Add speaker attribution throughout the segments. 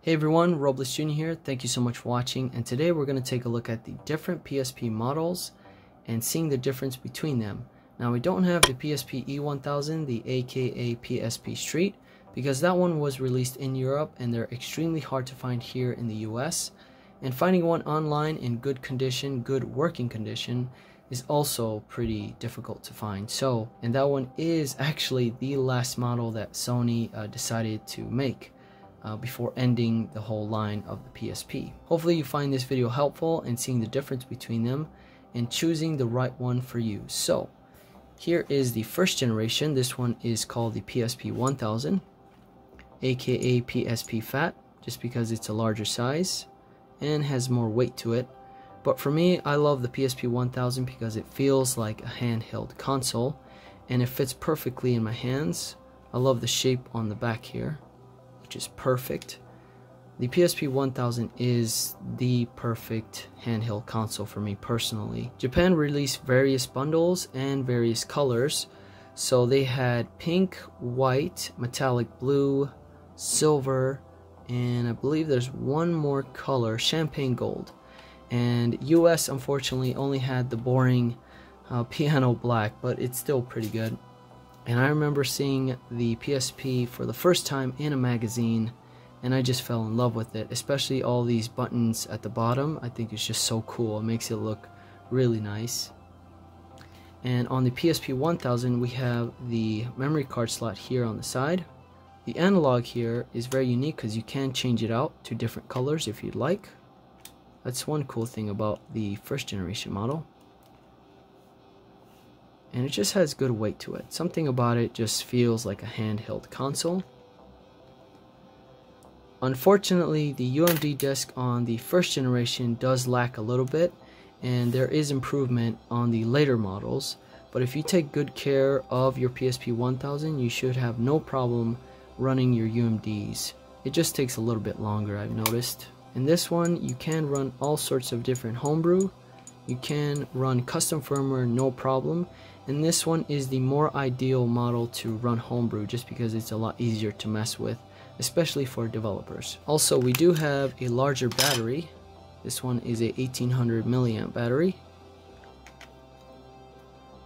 Speaker 1: Hey everyone, Robles Jr. here. Thank you so much for watching, and today we're going to take a look at the different PSP models and seeing the difference between them. Now we don't have the PSP E1000, the aka PSP Street, because that one was released in Europe and they're extremely hard to find here in the US, and finding one online in good condition, good working condition, is also pretty difficult to find. And that one is actually the last model that Sony decided to make before ending the whole line of the PSP. Hopefully you find this video helpful in seeing the difference between them and choosing the right one for you. So here is the first generation. This one is called the PSP 1000, aka PSP Fat, just because it's a larger size and has more weight to it. But for me, I love the PSP 1000 because it feels like a handheld console and it fits perfectly in my hands. I love the shape on the back here, which is perfect. The PSP 1000 is the perfect handheld console for me personally. Japan released various bundles and various colors. So they had pink, white, metallic blue, silver, and I believe there's one more color, champagne gold. And US unfortunately only had the boring piano black, but it's still pretty good. And I remember seeing the PSP for the first time in a magazine, and I just fell in love with it, especially all these buttons at the bottom. I think it's just so cool. It makes it look really nice. And on the PSP 1000 we have the memory card slot here on the side. The analog here is very unique because you can change it out to different colors if you'd like. That's one cool thing about the first generation model. And it just has good weight to it. Something about it just feels like a handheld console. Unfortunately, the UMD disc on the first generation does lack a little bit, and there is improvement on the later models. But if you take good care of your PSP 1000, you should have no problem running your UMDs. It just takes a little bit longer, I've noticed. In this one, you can run all sorts of different homebrew. You can run custom firmware, no problem. And this one is the more ideal model to run homebrew just because it's a lot easier to mess with, especially for developers. Also, we do have a larger battery. This one is a 1800 milliamp battery.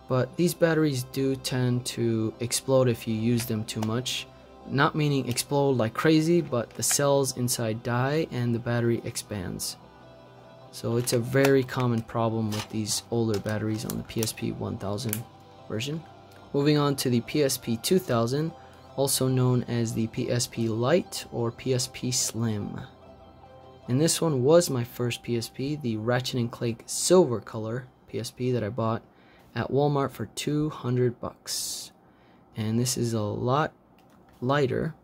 Speaker 1: But these batteries do tend to explode if you use them too much. Not meaning explode like crazy, but the cells inside die and the battery expands. So it's a very common problem with these older batteries on the PSP 1000 version. Moving on to the PSP 2000, also known as the PSP Lite or PSP Slim. And this one was my first PSP, the Ratchet & Clank silver color PSP that I bought at Walmart for $200. And this is a lot lighter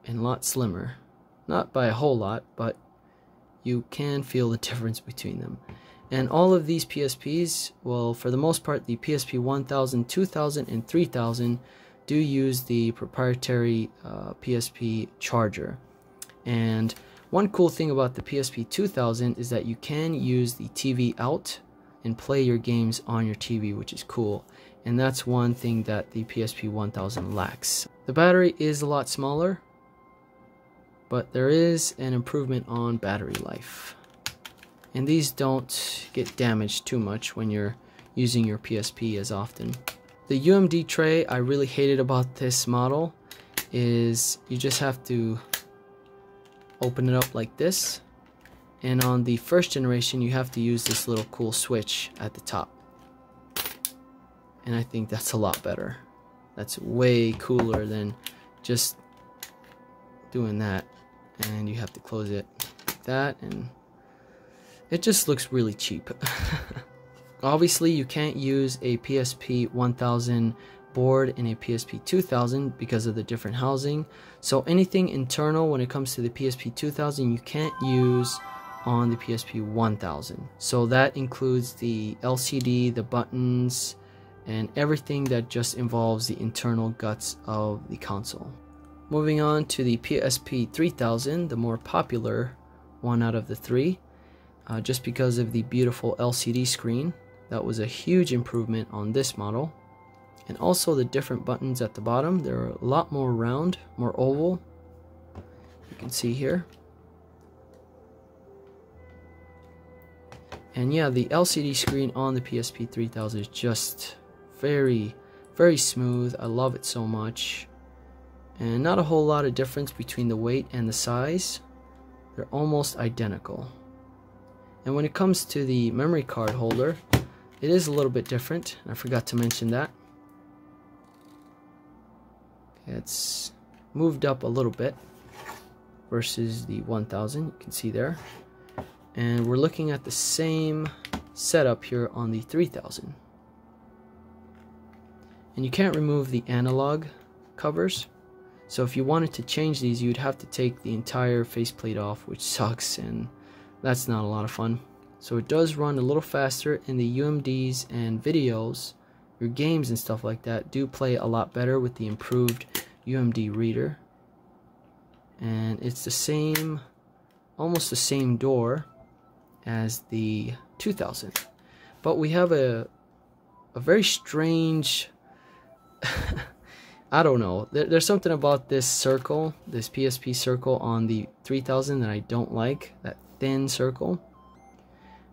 Speaker 1: and a lot slimmer. Not by a whole lot, but you can feel the difference between them. And all of these PSPs, well, for the most part, the PSP 1000, 2000, and 3000 do use the proprietary PSP charger. And one cool thing about the PSP 2000 is that you can use the TV out and play your games on your TV, which is cool. And that's one thing that the PSP 1000 lacks. The battery is a lot smaller, but there is an improvement on battery life. And these don't get damaged too much when you're using your PSP as often. The UMD tray I really hated about this model is you just have to open it up like this. And on the first generation you have to use this little cool switch at the top. And I think that's a lot better. That's way cooler than just doing that. And you have to close it like that, and it just looks really cheap. Obviously you can't use a PSP 1000 board in a PSP 2000 because of the different housing. So anything internal when it comes to the PSP 2000 you can't use on the PSP 1000. So that includes the LCD, the buttons, and everything that just involves the internal guts of the console. Moving on to the PSP 3000, the more popular one out of the three, just because of the beautiful LCD screen. That was a huge improvement on this model. And also the different buttons at the bottom, they're a lot more round, more oval. you can see here. And yeah, the LCD screen on the PSP 3000 is just very, very smooth. I love it so much. And not a whole lot of difference between the weight and the size. They're almost identical. And when it comes to the memory card holder, it is a little bit different. I forgot to mention that. It's moved up a little bit versus the 1000, you can see there. And we're looking at the same setup here on the 3000. And you can't remove the analog covers. So if you wanted to change these, you'd have to take the entire faceplate off, which sucks, and that's not a lot of fun. So it does run a little faster in the UMDs and videos. Your games and stuff like that do play a lot better with the improved UMD reader. And it's the same, almost the same door as the 2000. But we have a very strange I don't know, there's something about this circle, this PSP circle on the 3000 that I don't like, that thin circle.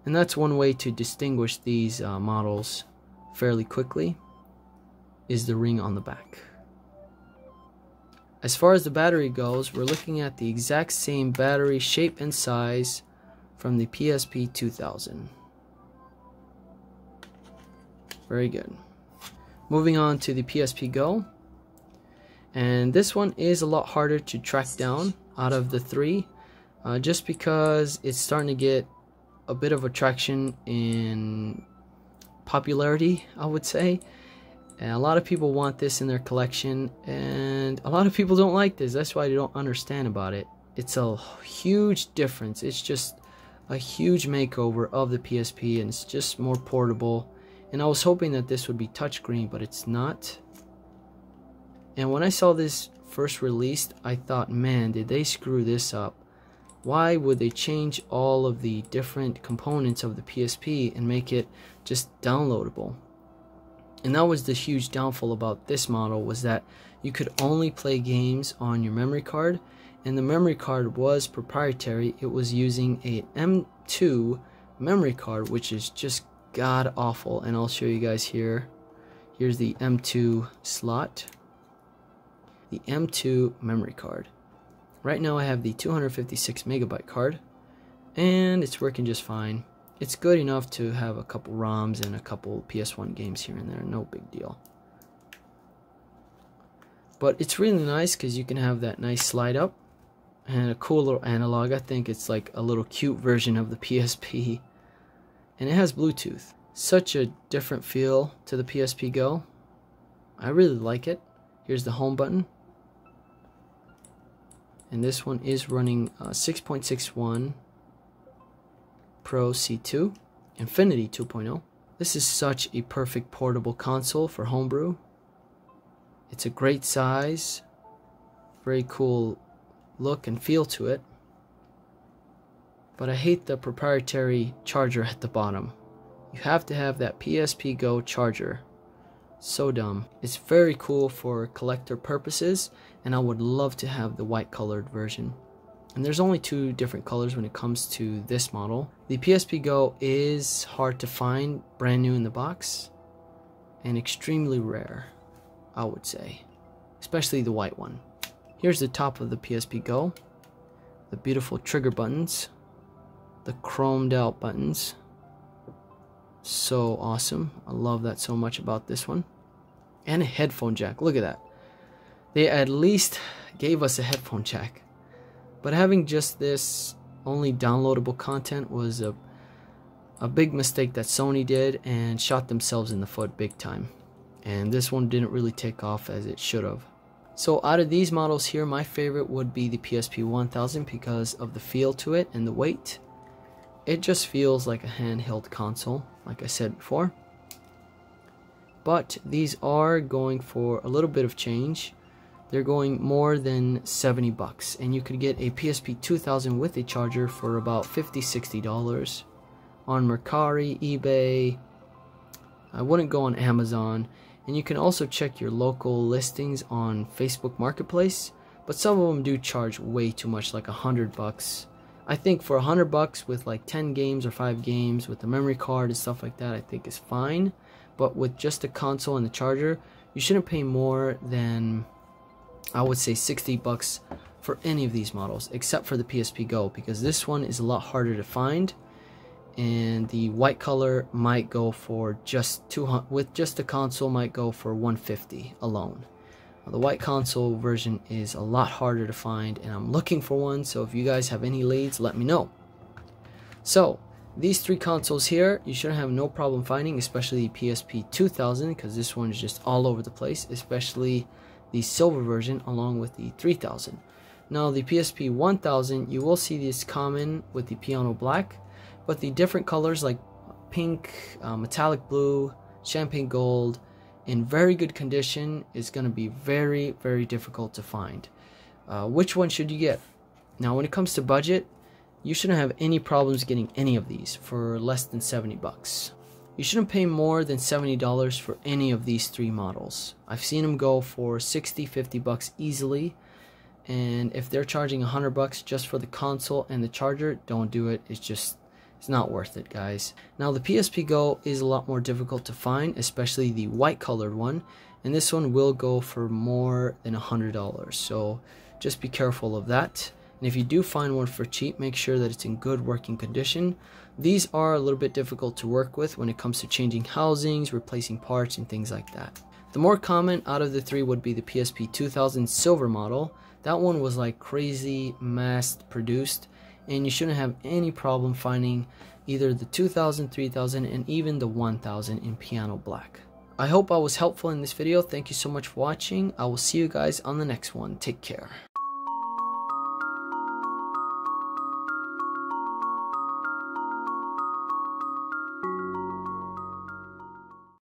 Speaker 1: And that's one way to distinguish these models fairly quickly, is the ring on the back. As far as the battery goes, we're looking at the exact same battery shape and size from the PSP 2000. Very good. Moving on to the PSP Go. And this one is a lot harder to track down out of the three, just because it's starting to get a bit of a traction in popularity, I would say. And a lot of people want this in their collection, and a lot of people don't like this. That's why they don't understand about it. It's a huge difference. It's just a huge makeover of the PSP, and it's just more portable. And I was hoping that this would be touchscreen, but it's not. And when I saw this first released, I thought, man, did they screw this up? Why would they change all of the different components of the PSP and make it just downloadable? And that was the huge downfall about this model, was that you could only play games on your memory card, and the memory card was proprietary. It was using a M2 memory card, which is just god awful. And I'll show you guys here. Here's the M2 slot. The M2 memory card. Right now I have the 256 megabyte card, and it's working just fine. It's good enough to have a couple ROMs and a couple PS1 games here and there, no big deal. But it's really nice because you can have that nice slide up and a cool little analog. I think it's like a little cute version of the PSP. And it has Bluetooth. Such a different feel to the PSP Go. I really like it. Here's the home button. And this one is running 6.61 Pro C2 Infinity 2.0. This is such a perfect portable console for homebrew. It's a great size, very cool look and feel to it. But I hate the proprietary charger at the bottom. You have to have that PSP Go charger. So dumb. It's very cool for collector purposes, and I would love to have the white colored version. And there's only two different colors when it comes to this model. The PSP Go is hard to find brand new in the box, and extremely rare, I would say, especially the white one. Here's the top of the PSP Go, the beautiful trigger buttons, the chromed out buttons. So awesome. I love that so much about this one. And a headphone jack. Look at that. They at least gave us a headphone jack. But having just this only downloadable content was a big mistake that Sony did, and shot themselves in the foot big time. And this one didn't really take off as it should have. So out of these models here, my favorite would be the PSP 1000 because of the feel to it and the weight. It just feels like a handheld console, like I said before. But these are going for a little bit of change. They're going more than 70 bucks, and you could get a PSP 2000 with a charger for about $50–60 on Mercari, eBay. I wouldn't go on Amazon. And you can also check your local listings on Facebook Marketplace but some of them do charge way too much, like $100. I think for $100 with like 10 games or 5 games with the memory card and stuff like that, I think is fine. But with just the console and the charger, you shouldn't pay more than, I would say, $60 for any of these models, except for the PSP Go, because this one is a lot harder to find. And the white color might go for just 200, with just the console might go for $150 alone. The white console version is a lot harder to find, and I'm looking for one, so if you guys have any leads, let me know. So these 3 consoles here, you should have no problem finding, especially the PSP 2000, because this one is just all over the place, especially the silver version along with the 3000. Now the PSP 1000, you will see this common with the piano black, but the different colors like pink, metallic blue, champagne gold, in very good condition is going to be very, very difficult to find. Which one should you get? Now when it comes to budget, you shouldn't have any problems getting any of these for less than $70. You shouldn't pay more than $70 for any of these 3 models. I've seen them go for $60, $50 easily, and if they're charging $100 just for the console and the charger, don't do it. It's not worth it, guys. Now the PSP Go is a lot more difficult to find, especially the white colored one, and this one will go for more than $100, so just be careful of that. And if you do find one for cheap, make sure that it's in good working condition. These are a little bit difficult to work with when it comes to changing housings, replacing parts, and things like that. The more common out of the 3 would be the PSP 2000 silver model. That one was like crazy mass produced, and you shouldn't have any problem finding either the 2000, 3000, and even the 1000 in piano black. I hope I was helpful in this video. Thank you so much for watching. I will see you guys on the next one. Take care.